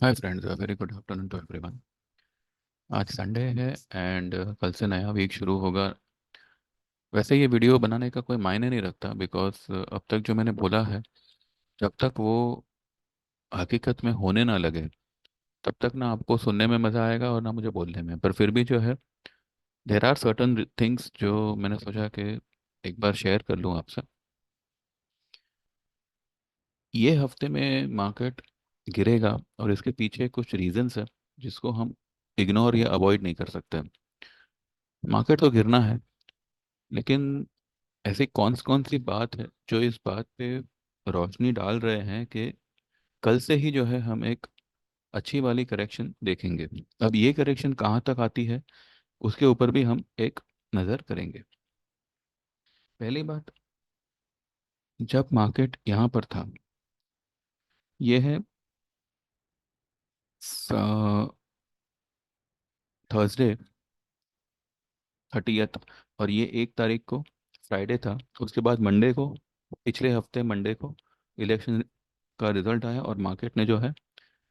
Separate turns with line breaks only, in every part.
Hi friends, very good afternoon to everyone. आज Sunday है and कल से नया वीक शुरू होगा। वैसे ये वीडियो बनाने का कोई मायने नहीं रखता बिकॉज अब तक जो मैंने बोला है, जब तक वो हकीकत में होने ना लगे तब तक ना आपको सुनने में मज़ा आएगा और ना मुझे बोलने में। पर फिर भी जो है, देर आर सर्टन थिंग्स जो मैंने सोचा कि एक बार शेयर कर लूँ आपसे। ये हफ्ते में मार्केट गिरेगा और इसके पीछे कुछ रीजंस है जिसको हम इग्नोर या अवॉइड नहीं कर सकते। मार्केट तो गिरना है, लेकिन ऐसी कौन कौन सी बात है जो इस बात पे रोशनी डाल रहे हैं कि कल से ही जो है हम एक अच्छी वाली करेक्शन देखेंगे। अब ये करेक्शन कहाँ तक आती है उसके ऊपर भी हम एक नज़र करेंगे। पहली बात, जब मार्केट यहाँ पर था, ये है थर्सडे 30th, और ये 1 तारीख को फ्राइडे था। उसके बाद मंडे को, पिछले हफ्ते मंडे को इलेक्शन का रिजल्ट आया और मार्केट ने जो है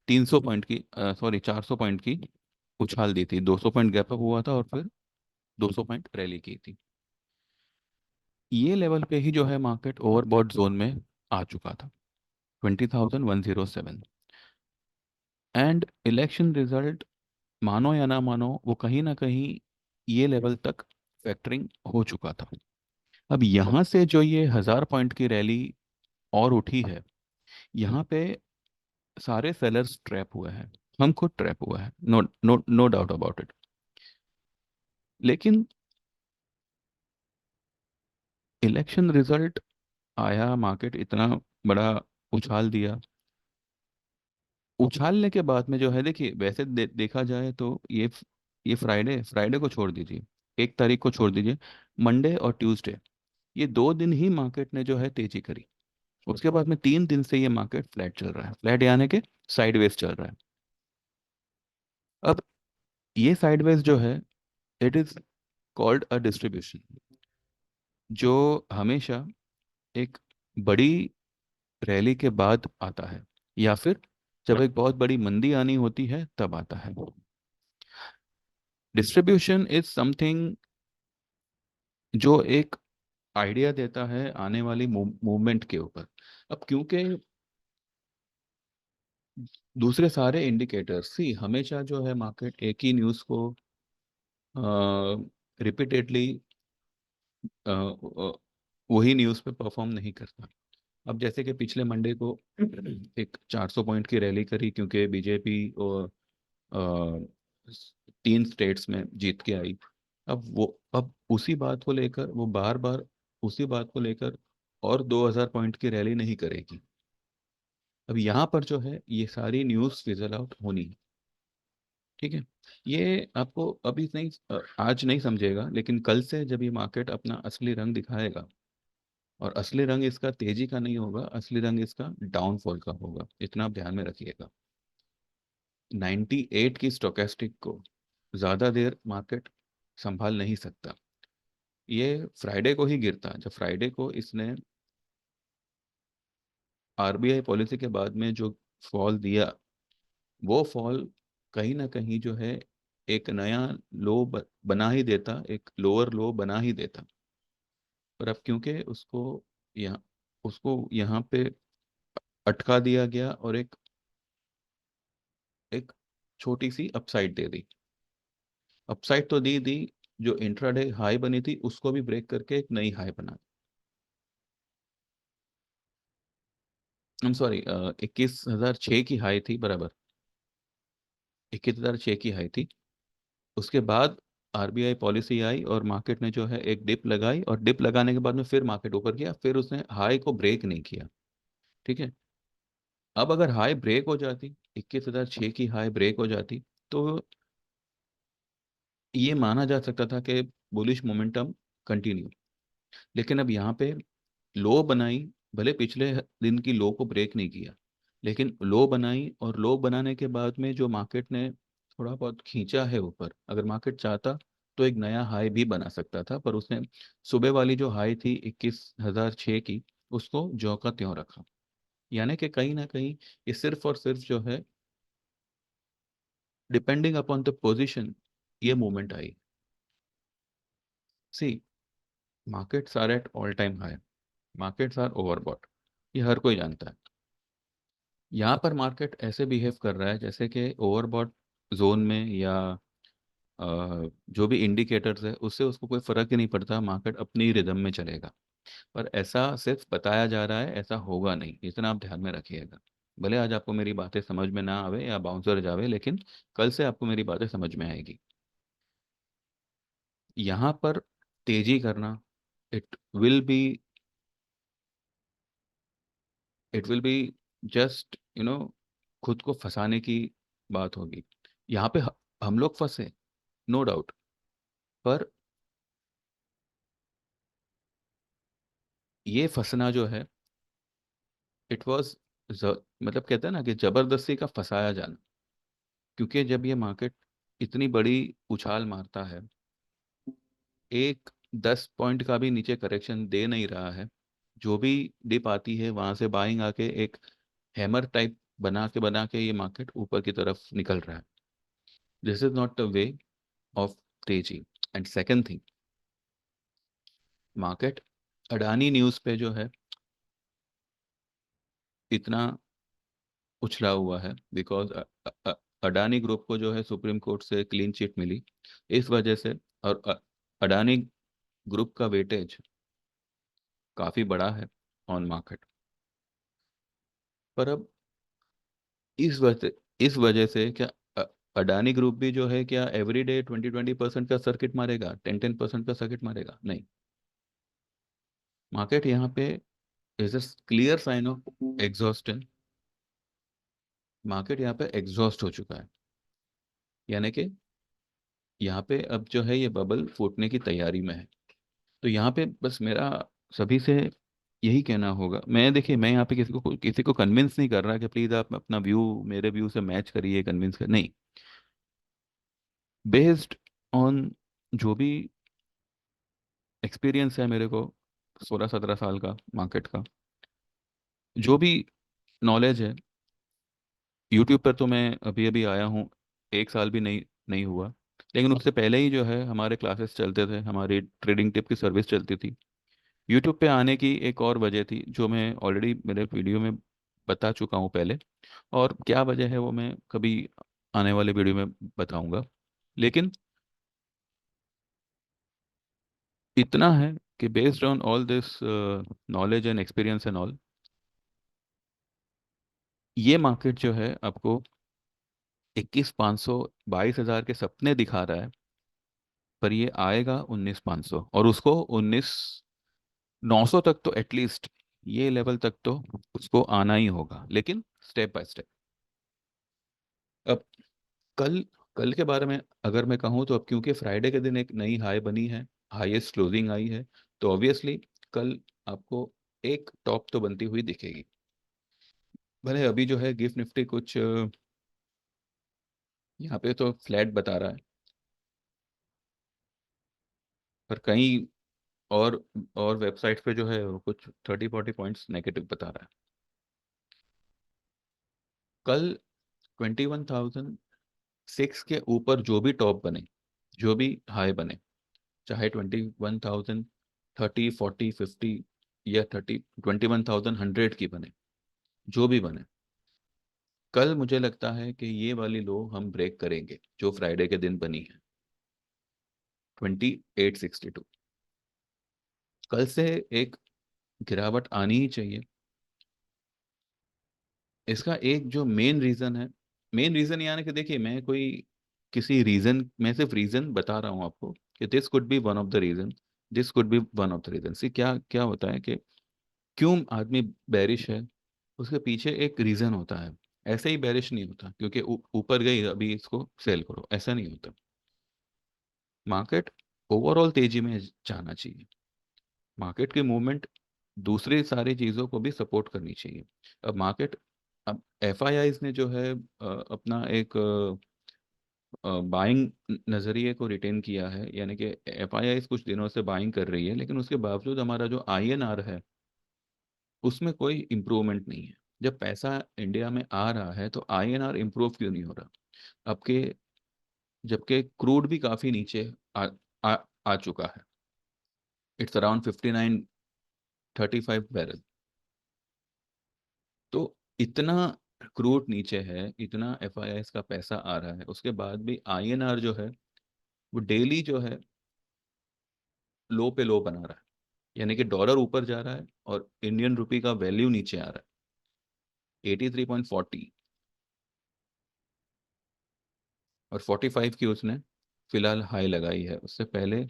300 पॉइंट की, सॉरी 400 पॉइंट की उछाल दी थी। 200 पॉइंट गैप अप हुआ था और फिर 200 पॉइंट रैली की थी। ये लेवल पे ही जो है मार्केट ओवरबॉट जोन में आ चुका था, 20,107। एंड इलेक्शन रिजल्ट, मानो या ना मानो, वो कहीं ना कहीं ये लेवल तक फैक्टरिंग हो चुका था। अब यहाँ से जो ये 1,000 पॉइंट की रैली और उठी है, यहाँ पे सारे सेलर्स ट्रैप हुए हैं। हम खुद ट्रैप हुए हैं, no no no doubt about it. लेकिन इलेक्शन रिजल्ट आया, मार्केट इतना बड़ा उछाल दिया। उछालने के बाद में जो है, देखिए वैसे देखा जाए तो ये फ्राइडे फ्राइडे को छोड़ दीजिए, 1 तारीख को छोड़ दीजिए, मंडे और ट्यूसडे, ये 2 दिन ही मार्केट ने जो है तेजी करी। उसके बाद में 3 दिन से ये मार्केट फ्लैट चल रहा है, फ्लैट यानी कि साइडवेज चल रहा है। अब ये साइडवेज जो है, it is called a distribution, जो हमेशा एक बड़ी रैली के बाद आता है, या फिर जब एक बहुत बड़ी मंदी आनी होती है तब आता है। डिस्ट्रीब्यूशन इज समथिंग जो एक आइडिया देता है आने वाली मूवमेंट के ऊपर। अब क्योंकि दूसरे सारे इंडिकेटर्स सी हमेशा जो है, मार्केट एक ही न्यूज़ को रिपीटेडली वही न्यूज़ पे परफॉर्म नहीं करता। अब जैसे कि पिछले मंडे को एक 400 पॉइंट की रैली करी क्योंकि बीजेपी और अ, 3 स्टेट्स में जीत के आई। अब उसी बात को लेकर वो बार बार उसी बात को लेकर और 2,000 पॉइंट की रैली नहीं करेगी। अब यहाँ पर जो है ये सारी न्यूज़ फिजल आउट होनी है। ठीक है, ये आपको अभी नहीं, आज नहीं समझेगा, लेकिन कल से जब ये मार्केट अपना असली रंग दिखाएगा, और असली रंग इसका तेजी का नहीं होगा, असली रंग इसका डाउनफॉल का होगा, इतना आप ध्यान में रखिएगा। 98 की स्टोकेस्टिक को ज़्यादा देर मार्केट संभाल नहीं सकता। ये फ्राइडे को ही गिरता, जब फ्राइडे को इसने आरबीआई पॉलिसी के बाद में जो फॉल दिया, वो फॉल कहीं ना कहीं जो है एक नया लो बना ही देता, एक लोअर लो बना ही देता। पर अब क्योंकि यहाँ उसको यहाँ पे अटका दिया गया और एक छोटी सी अपसाइड दे दी। अपसाइड तो दी दी, जो इंट्राडे हाई बनी थी उसको भी ब्रेक करके एक नई हाई बना। आई एम सॉरी, 21,006 की हाई थी बराबर, 21,006 की हाई थी। उसके बाद आरबीआई पॉलिसी आई और मार्केट ने जो है एक डिप लगाई, और डिप लगाने के बाद में फिर मार्केट ऊपर गया, फिर उसने हाई को ब्रेक नहीं किया। ठीक है, अब अगर हाई ब्रेक हो जाती, 21,006 की हाई ब्रेक हो जाती, तो ये माना जा सकता था कि बुलिश मोमेंटम कंटिन्यू। लेकिन अब यहाँ पे लो बनाई, भले पिछले दिन की लो को ब्रेक नहीं किया, लेकिन लो बनाई, और लो बनाने के बाद में जो मार्केट ने थोड़ा बहुत खींचा है ऊपर, अगर मार्केट चाहता तो एक नया हाई भी बना सकता था, पर उसने सुबह वाली जो हाई थी 21,006 की, उसको ज्यों का त्यों रखा। यानी कि कहीं ना कहीं ये सिर्फ और सिर्फ जो है डिपेंडिंग अपॉन द पोजीशन ये मूवमेंट आई। See, markets are at all time high, markets are overbought, ये हर कोई जानता है। यहाँ पर मार्केट ऐसे बिहेव कर रहा है जैसे कि ओवरबॉट जोन में, या जो भी इंडिकेटर्स है उससे उसको कोई फर्क ही नहीं पड़ता, मार्केट अपनी रिदम में चलेगा। पर ऐसा सिर्फ बताया जा रहा है, ऐसा होगा नहीं, इतना आप ध्यान में रखिएगा। भले आज आपको मेरी बातें समझ में ना आवे या बाउंसर जावे, लेकिन कल से आपको मेरी बातें समझ में आएगी। यहाँ पर तेजी करना, it will B it will be just खुद को फंसाने की बात होगी। यहाँ पे हम लोग फंसे, नो डाउट। पर ये फंसना जो है, इट वाज, मतलब कहते हैं ना कि जबरदस्ती का फंसाया जाना। क्योंकि जब ये मार्केट इतनी बड़ी उछाल मारता है, एक 10 पॉइंट का भी नीचे करेक्शन दे नहीं रहा है, जो भी डिप आती है वहां से बाइंग आके एक हैमर टाइप बना के ये मार्केट ऊपर की तरफ निकल रहा है। This is not the way of तेजी। And second thing, market Adani news पे जो है इतना उछला हुआ है, बिकॉज अडानी ग्रुप को जो है सुप्रीम कोर्ट से क्लीन चिट मिली, इस वजह से। और अडानी ग्रुप का वेटेज काफी बड़ा है ऑन मार्केट। पर अब इस वजह से क्या अ- अडानी ग्रुप भी जो है क्या एवरीडे 20-20% का सर्किट मारेगा, 10-10% का सर्किट मारेगा? नहीं। मार्केट यहाँ पे is a clear sign of exhaustion. Market यहाँ पे एग्जॉस्ट हो चुका है, यानी कि यहाँ पे अब जो है ये बबल फूटने की तैयारी में है। तो यहाँ पे बस मेरा सभी से यही कहना होगा। मैं देखिए, मैं यहाँ पे किसी को कन्विंस नहीं कर रहा कि प्लीज आप अपना व्यू मेरे व्यू से मैच करिए, कन्विंस कर नहीं। बेस्ड ऑन जो भी एक्सपीरियंस है मेरे को 16-17 साल का मार्केट का, जो भी नॉलेज है, यूट्यूब पर तो मैं अभी अभी आया हूँ, 1 साल भी नहीं नहीं हुआ। लेकिन उससे पहले ही जो है हमारे क्लासेस चलते थे, हमारी ट्रेडिंग टिप की सर्विस चलती थी। यूट्यूब पे आने की एक और वजह थी जो मैं ऑलरेडी मेरे वीडियो में बता चुका हूँ पहले, और क्या वजह है वो मैं कभी आने वाले वीडियो में बताऊंगा। लेकिन इतना है कि based on all this knowledge and experience and all, ये मार्केट जो है आपको 21,500 22,000 के सपने दिखा रहा है। पर ये आएगा 19,500, और उसको 19,900 तक तो एटलीस्ट, ये लेवल तक तो उसको आना ही होगा, लेकिन स्टेप बाय स्टेप। अब कल कल के बारे में अगर मैं कहूँ तो अब क्योंकि फ्राइडे के दिन एक नई हाई बनी है, हाईएस्ट क्लोजिंग आई है, तो ऑब्वियसली कल आपको एक टॉप तो बनती हुई दिखेगी। भले अभी जो है गिफ्ट निफ्टी कुछ यहाँ पे तो फ्लैट बता रहा है, पर कहीं और और वेबसाइट पे जो है वो कुछ 30-40 पॉइंट्स नेगेटिव बता रहा है। कल 21,006 के ऊपर जो भी टॉप बने, जो भी हाई बने, चाहे 21,000 30 40 50 या 21,100 की बने, जो भी बने, कल मुझे लगता है कि ये वाली लो हम ब्रेक करेंगे जो फ्राइडे के दिन बनी है, 2862। कल से एक गिरावट आनी ही चाहिए। इसका एक जो मेन रीजन है, मेन रीजन यानी कि देखिए, मैं कोई किसी रीजन, मैं सिर्फ रीजन बता रहा हूँ आपको कि this could be one of the reason, this could be one of the reason. See, क्या क्या होता है कि क्यों आदमी बैरिश है, उसके पीछे एक रीजन होता है। ऐसे ही बैरिश नहीं होता क्योंकि ऊपर गई अभी इसको सेल करो, ऐसा नहीं होता। मार्केट ओवरऑल तेजी में जाना चाहिए, मार्केट की मूवमेंट दूसरी सारी चीज़ों को भी सपोर्ट करनी चाहिए। अब मार्केट, अब एफआईआईज ने जो है अपना एक बाइंग नज़रिए को रिटेन किया है, यानी कि एफआईआईज कुछ दिनों से बाइंग कर रही है, लेकिन उसके बावजूद हमारा जो आईएनआर है उसमें कोई इम्प्रूवमेंट नहीं है। जब पैसा इंडिया में आ रहा है तो आईएनआर इम्प्रूव क्यों नहीं हो रहा? आपके, जबकि क्रूड भी काफी नीचे आ, आ, आ चुका है। It's around 59.35 barrel. तो इतना क्रूड नीचे है, इतना एफआईआई का पैसा आ रहा है, उसके बाद भी आईएनआर जो है वो डेली जो है लो पे लो बना रहा है। यानी कि डॉलर ऊपर जा रहा है और इंडियन रुपी का वैल्यू नीचे आ रहा है, 83.40। और 45 की उसने फिलहाल हाई लगाई है, उससे पहले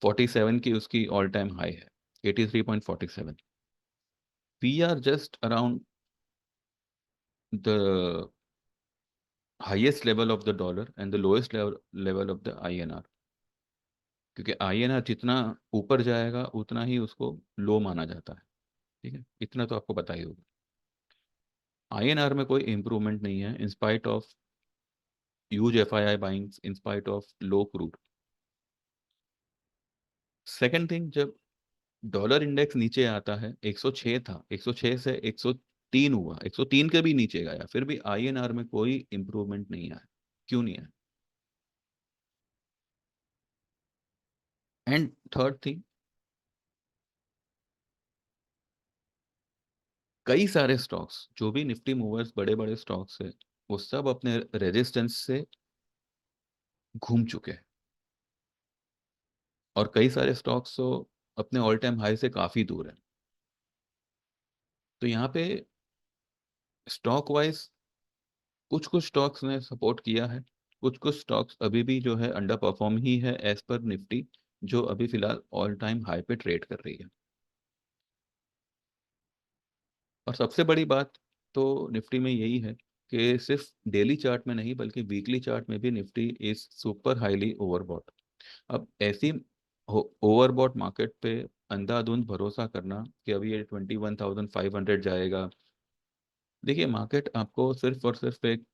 47 की उसकी ऑल टाइम हाई है, 83.47। We are just around the highest level of the dollar and the lowest level of the INR. क्योंकि आईएनआर जितना ऊपर जाएगा उतना ही उसको लो माना जाता है। ठीक है, इतना तो आपको पता ही होगा। आईएनआर में कोई इंप्रूवमेंट नहीं है, in spite of huge FII buyings, in spite of low crude. Second thing, जब डॉलर इंडेक्स नीचे आता है, 106 था, 106 से 103 हुआ, 103 के भी नीचे गया, फिर भी आईएनआर में कोई इंप्रूवमेंट नहीं आया। क्यों नहीं आया? एंड थर्ड थिंग, कई सारे स्टॉक्स जो भी निफ्टी मूवर्स बड़े बड़े स्टॉक्स है, वो सब अपने रेजिस्टेंस से घूम चुके हैं। और कई सारे स्टॉक्स तो अपने ऑल टाइम हाई से काफी दूर है। तो यहाँ पे स्टॉक वाइज कुछ कुछ स्टॉक्स ने सपोर्ट किया है, कुछ कुछ स्टॉक्स अभी भी जो है अंडर परफॉर्म ही है एज पर निफ्टी, जो अभी फिलहाल ऑल टाइम हाई पे ट्रेड कर रही है। और सबसे बड़ी बात तो निफ्टी में यही है कि सिर्फ डेली चार्ट में नहीं बल्कि वीकली चार्ट में भी Nifty is super highly overbought. अब ऐसी ओवरबॉट मार्केट पे अंधाधुंध भरोसा करना कि अभी ये 21,500 जाएगा। देखिए, मार्केट आपको सिर्फ और सिर्फ एक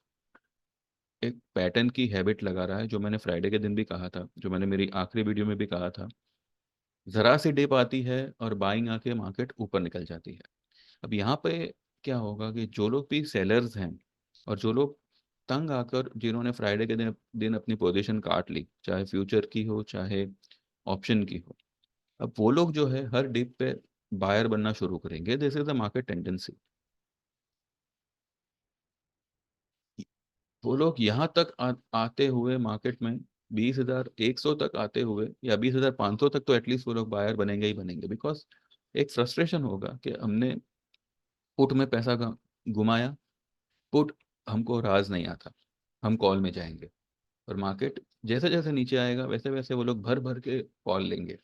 एक पैटर्न की हैबिट लगा रहा है, जो मैंने फ्राइडे के दिन भी कहा था, जो मैंने मेरी आखिरी वीडियो में भी कहा था। जरा सी डिप आती है और बाइंग आके मार्केट ऊपर निकल जाती है। अब यहाँ पे क्या होगा कि जो लोग भी सेलर्स हैं और जो लोग तंग आकर जिन्होंने फ्राइडे के दिन अपनी पोजीशन काट ली, चाहे फ्यूचर की हो चाहे ऑप्शन की हो, अब वो लोग जो है हर डिप पे बायर बनना शुरू करेंगे। This is the market tendency. वो लोग यहाँ तक आते हुए मार्केट में 20,100 तक आते हुए या 20,500 तक तो एटलीस्ट वो लोग बायर बनेंगे ही बनेंगे। बिकॉज एक फ्रस्ट्रेशन होगा कि हमने पुट में पैसा घुमाया, पुट हमको राज नहीं आता, हम कॉल में जाएंगे, और मार्केट जैसे जैसे नीचे आएगा वैसे वैसे वो लोग भर भर के कॉल लेंगे।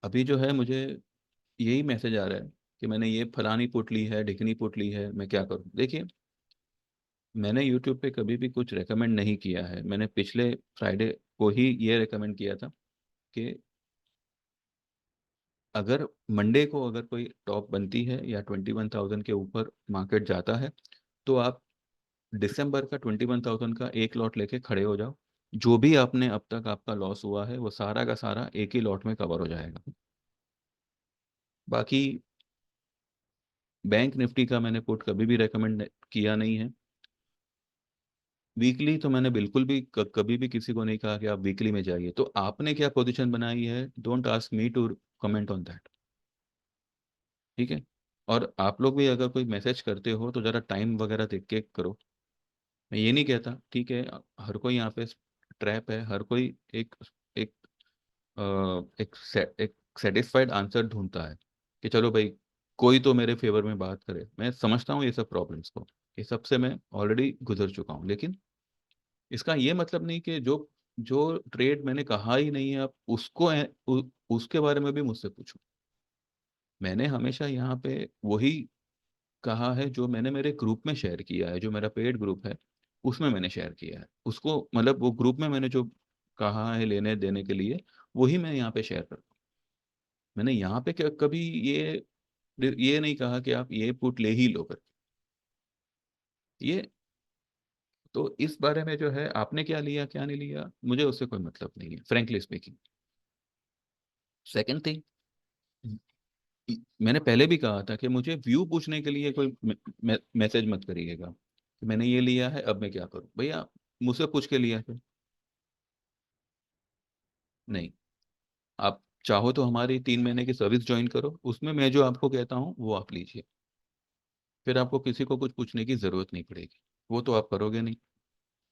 अभी जो है मुझे यही मैसेज आ रहा है कि मैंने ये फलानी पुट ली है, ढिकनी पुट ली है, मैं क्या करूं? देखिए, मैंने यूट्यूब पे कभी भी कुछ रेकमेंड नहीं किया है। मैंने पिछले फ्राइडे को ही ये रेकमेंड किया था कि अगर मंडे को अगर कोई टॉप बनती है या 21,000 के ऊपर मार्केट जाता है, तो आप दिसंबर का 21,000 का एक लॉट लेके खड़े हो जाओ। जो भी आपने अब तक आपका लॉस हुआ है वो सारा का सारा एक ही लॉट में कवर हो जाएगा। बाकी बैंक निफ्टी का मैंने पुट कभी भी रेकमेंड किया नहीं है। वीकली तो मैंने बिल्कुल भी कभी भी किसी को नहीं कहा कि आप वीकली में जाइए। तो आपने क्या पोजीशन बनाई है, don't ask me to comment on that. ठीक है? और आप लोग भी अगर कोई मैसेज करते हो तो जरा टाइम वगैरह देख के करो। मैं ये नहीं कहता, ठीक है, हर कोई यहाँ पे ट्रैप है, हर कोई एक एक सेटिस्फाइड आंसर ढूंढता है कि चलो भाई कोई तो मेरे फेवर में बात करे। मैं समझता हूँ ये सब प्रॉब्लम्स को, ये सबसे मैं ऑलरेडी गुजर चुका हूँ। लेकिन इसका ये मतलब नहीं कि जो जो ट्रेड मैंने कहा ही नहीं है आप उसको उसके बारे में भी मुझसे पूछो। मैंने हमेशा यहाँ पे वही कहा है जो मैंने मेरे ग्रुप में शेयर किया है, जो मेरा पेड ग्रुप है उसमें मैंने शेयर किया है उसको। मतलब वो ग्रुप में मैंने जो कहा है लेने देने के लिए, वही मैं यहाँ पे शेयर करता हूँ। मैंने यहाँ पे कभी ये नहीं कहा कि आप ये पुट ले ही लो कर। ये तो इस बारे में जो है आपने क्या लिया क्या नहीं लिया मुझे उससे कोई मतलब नहीं है, फ्रेंकली स्पीकिंग। सेकंड थिंग, मैंने पहले भी कहा था कि मुझे व्यू पूछने के लिए कोई मैसेज मत करिएगा कि मैंने ये लिया है अब मैं क्या करूं। भैया मुझसे पूछ के लिया फिर। नहीं, आप चाहो तो हमारी 3 महीने की सर्विस ज्वाइन करो, उसमें मैं जो आपको कहता हूँ वो आप लीजिए, फिर आपको किसी को कुछ पूछने की जरूरत नहीं पड़ेगी। वो तो आप करोगे नहीं,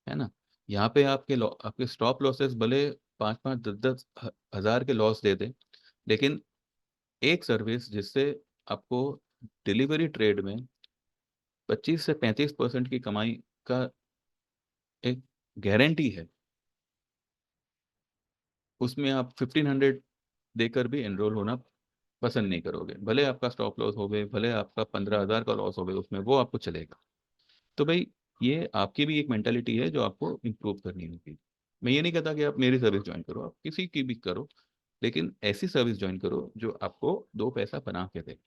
है ना। यहाँ पे आपके स्टॉप लॉसेस भले 5-5 10-10 हजार के लॉस दे दे, लेकिन एक सर्विस जिससे आपको डिलीवरी ट्रेड में 25 से 35% की कमाई का एक गारंटी है, उसमें आप 1500 देकर भी एनरोल होना पसंद नहीं करोगे। भले आपका स्टॉप लॉस हो गए, भले आपका 15,000 का लॉस हो गए, उसमें वो आपको चलेगा। तो भाई ये आपकी भी एक मेंटालिटी है जो आपको इम्प्रूव करनी होगी। मैं ये नहीं कहता कि आप मेरी सर्विस ज्वाइन करो, आप किसी की भी करो, लेकिन ऐसी सर्विस ज्वाइन करो जो आपको 2 पैसा बना के दे।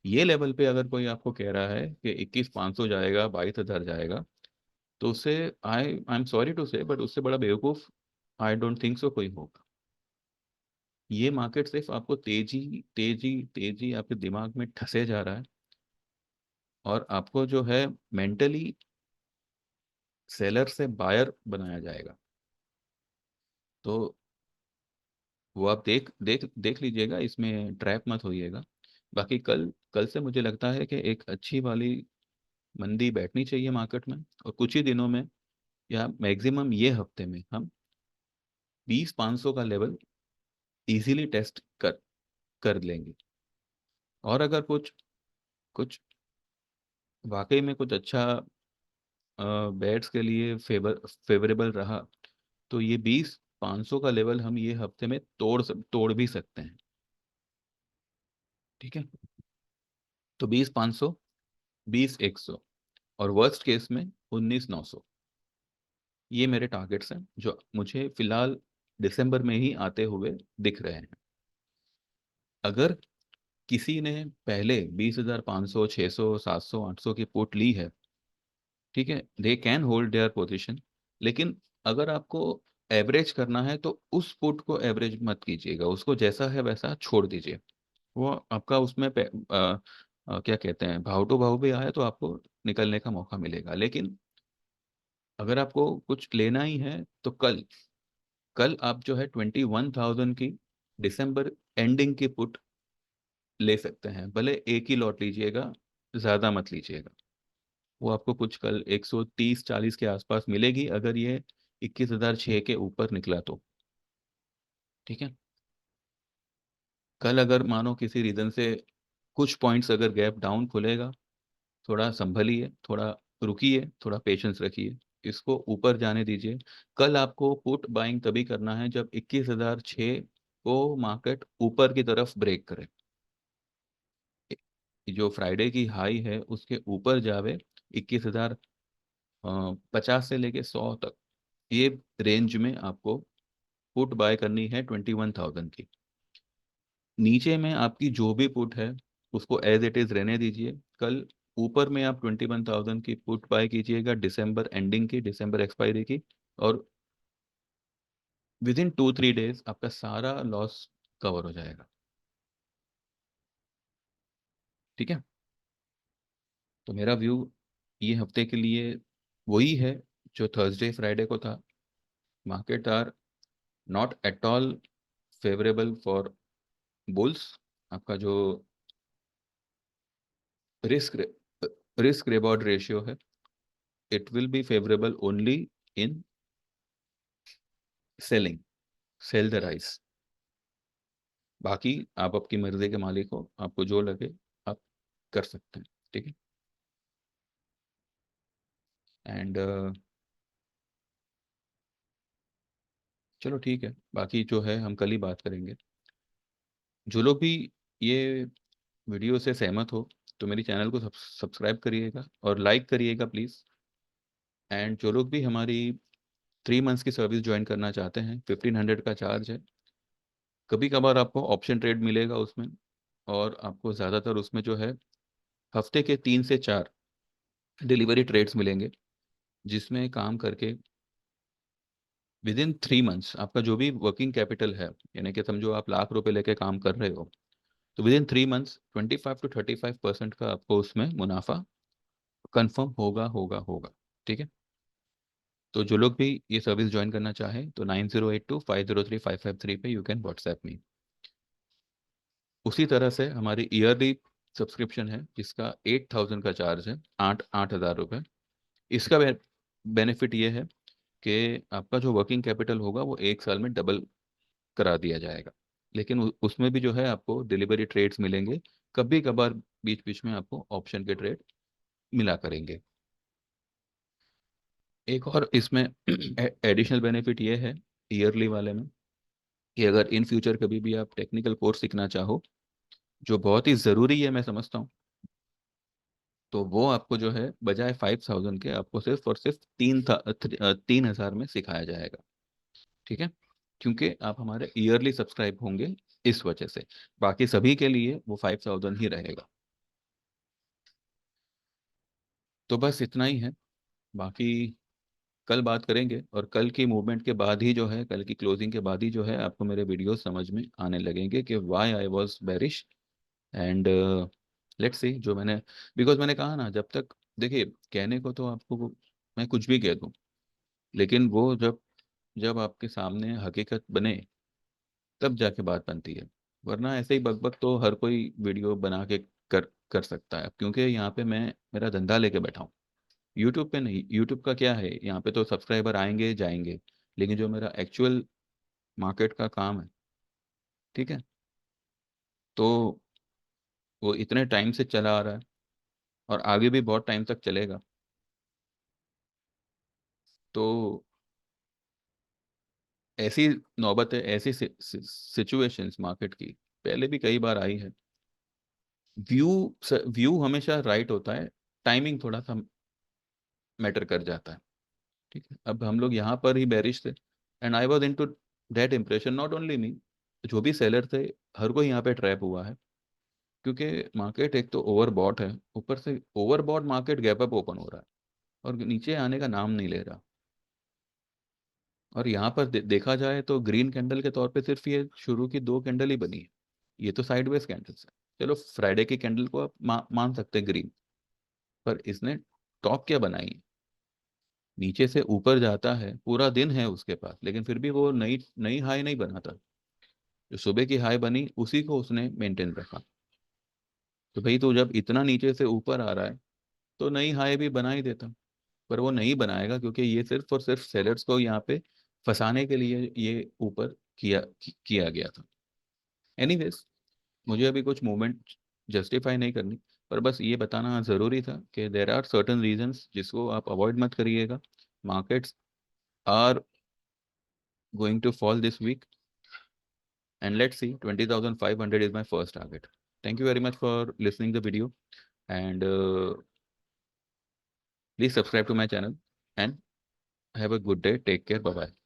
ये लेवल पे अगर कोई आपको कह रहा है कि 21,500 जाएगा, 22,000 जाएगा, तो उससे आई एम सॉरी टू से, बट उससे बड़ा बेवकूफ आई डोंट थिंक सो कोई होगा। ये मार्केट सिर्फ आपको तेजी तेजी तेजी आपके दिमाग में ठसे जा रहा है, और आपको जो है मेंटली सेलर से बायर बनाया जाएगा। तो वो आप देख देख देख लीजिएगा, इसमें ट्रैप मत होइएगा। बाकी कल कल से मुझे लगता है कि एक अच्छी वाली मंदी बैठनी चाहिए मार्केट में, और कुछ ही दिनों में या मैक्सिमम ये हफ्ते में हम 20-500 का लेवल इजीली टेस्ट कर कर लेंगे। और अगर कुछ कुछ वाकई में कुछ अच्छा बेट्स के लिए फेवरेबल रहा, तो ये 20-500 का लेवल हम ये हफ्ते में तोड़ भी सकते हैं। ठीक है, तो 20-500, 20-100, और वर्स्ट केस में 19-900, ये मेरे टारगेट्स हैं जो मुझे फिलहाल दिसंबर में ही आते हुए दिख रहे हैं। अगर किसी ने पहले 20,500, 600, 700, 800 की पुट ली है, ठीक है, they can hold their position. लेकिन अगर आपको एवरेज करना है तो उस पुट को एवरेज मत कीजिएगा, उसको जैसा है वैसा छोड़ दीजिए। वो आपका उसमें क्या कहते हैं, भाव टू भाव भी आया तो आपको निकलने का मौका मिलेगा। लेकिन अगर आपको कुछ लेना ही है तो कल कल आप जो है 21,000 की दिसंबर एंडिंग की पुट ले सकते हैं। भले एक ही लॉट लीजिएगा, ज़्यादा मत लीजिएगा। वो आपको कुछ कल 130-140 के आसपास मिलेगी, अगर ये 21,006 के ऊपर निकला तो। ठीक है, कल अगर मानो किसी रीज़न से कुछ पॉइंट्स अगर गैप डाउन खुलेगा, थोड़ा संभलिए, थोड़ा रुकिए, थोड़ा पेशेंस रखिए, इसको ऊपर जाने दीजिए। कल आपको पुट बाइंग तभी करना है जब 21,006 को मार्केट ऊपर की तरफ ब्रेक करे, जो फ्राइडे की हाई है उसके ऊपर जावे, 21,050 से लेके 100 तक, ये रेंज में आपको पुट बाय करनी है 21,000 की। नीचे में आपकी जो भी पुट है उसको एज इट इज रहने दीजिए। कल ऊपर में आप 21,000 की पुट बाय कीजिएगा, दिसंबर एंडिंग की, दिसंबर एक्सपायरी की, और विद इन 2-3 डेज आपका सारा लॉस कवर हो जाएगा। ठीक है, तो मेरा व्यू ये हफ्ते के लिए वही है जो थर्सडे फ्राइडे को था। Market are not at all favourable for bulls. आपका जो रिस्क रिस्क रिवॉर्ड रेशियो है, it will be favourable only in selling, sell the rise. बाकी आप आपकी मर्जी के मालिक हो, आपको जो लगे आप कर सकते हैं। ठीक है, एंड चलो ठीक है, बाकी जो है हम कल ही बात करेंगे। जो लोग भी ये वीडियो से सहमत हो तो मेरी चैनल को सब्सक्राइब करिएगा और लाइक करिएगा प्लीज़। एंड जो लोग भी हमारी 3 मंथ्स की सर्विस ज्वाइन करना चाहते हैं, 1,500 का चार्ज है। कभी कभार आपको ऑप्शन ट्रेड मिलेगा उसमें, और आपको ज़्यादातर उसमें जो है हफ्ते के 3 से 4 डिलीवरी ट्रेड्स मिलेंगे, जिसमें काम करके विद इन 3 मंथ्स आपका जो भी वर्किंग कैपिटल है, यानी कि समझो आप लाख रुपए लेके काम कर रहे हो, तो विद इन 3 मंथ्स 25 to 35% का आपको उसमें मुनाफा कंफर्म होगा। ठीक है। तो जो लोग भी ये सर्विस ज्वाइन करना चाहें तो 9082503553 पे यू कैन व्हाट्सएप मी। उसी तरह से हमारी ईयरली सब्सक्रिप्शन है जिसका 8000 का चार्ज है, 8,000 रुपये। इसका बेनिफिट ये है कि आपका जो वर्किंग कैपिटल होगा वो 1 साल में डबल करा दिया जाएगा। लेकिन उसमें भी जो है आपको डिलीवरी ट्रेड्स मिलेंगे, कभी कभार बीच बीच में आपको ऑप्शन के ट्रेड मिला करेंगे। एक और इसमें एडिशनल बेनिफिट ये है ईयरली वाले में कि अगर इन फ्यूचर कभी भी आप टेक्निकल कोर्स सीखना चाहो, जो बहुत ही ज़रूरी है मैं समझता हूँ, तो वो आपको जो है बजाय 5000 के आपको सिर्फ और सिर्फ 3,000 में सिखाया जाएगा। ठीक है। क्योंकि आप हमारे ईयरली सब्सक्राइब होंगे इस वजह से। बाकी सभी के लिए वो 5000 ही रहेगा। तो बस इतना ही है। बाकी कल बात करेंगे, और कल की मूवमेंट के बाद ही जो है, कल की क्लोजिंग के बाद ही जो है आपको मेरे वीडियो समझ में आने लगेंगे कि why I was bearish. And let's see जो मैंने, बिकॉज मैंने कहा ना, जब तक देखिए कहने को तो आपको मैं कुछ भी कह दूं, लेकिन वो जब जब आपके सामने हकीकत बने तब जाके बात बनती है। वरना ऐसे ही बकबक तो हर कोई वीडियो बना के कर कर सकता है, क्योंकि यहाँ पे मैं मेरा धंधा लेके बैठा हूँ। यूट्यूब पे नहीं। यूट्यूब का क्या है, यहाँ पे तो सब्सक्राइबर आएंगे जाएंगे, लेकिन जो मेरा एक्चुअल मार्केट का काम है, ठीक है, तो वो इतने टाइम से चला आ रहा है और आगे भी बहुत टाइम तक चलेगा। तो ऐसी नौबत है, ऐसी सिचुएशंस मार्केट की पहले भी कई बार आई है। व्यू व्यू हमेशा राइट होता है, टाइमिंग थोड़ा सा मैटर कर जाता है। ठीक है। अब हम लोग यहाँ पर ही बेरिश थे, and I was into that impression, not only me, जो भी सेलर थे हर कोई यहाँ पे ट्रैप हुआ है। क्योंकि मार्केट एक तो ओवरबॉट है, ऊपर से overbought market gap up open हो रहा है और नीचे आने का नाम नहीं ले रहा। और यहाँ पर देखा जाए तो ग्रीन कैंडल के तौर पे सिर्फ ये शुरू की 2 कैंडल ही बनी है। ये तो साइडवेज कैंडल्स है। चलो फ्राइडे की कैंडल को आप मान सकते हैं ग्रीन, पर इसने टॉप क्या बनाई है? नीचे से ऊपर जाता है, पूरा दिन है उसके पास, लेकिन फिर भी वो नई नई हाई नहीं बनाता। जो सुबह की हाई बनी उसी को उसने मेंटेन रखा। तो भाई तो जब इतना नीचे से ऊपर आ रहा है तो नई हाई भी बना ही देता। पर वो नहीं बनाएगा, क्योंकि ये सिर्फ और सिर्फ सेलर्स को यहाँ पे फंसाने के लिए ये ऊपर किया गया था। एनीवेज, मुझे अभी कुछ मूवमेंट जस्टिफाई नहीं करनी, पर बस ये बताना ज़रूरी था कि देर आर सर्टन रीजंस जिसको आप अवॉइड मत करिएगा। Markets are going to fall this week, and let's see, 20,500 is my first target. Thank you very much for listening the video, and please subscribe to my channel and have a good day. Take care. Bye bye.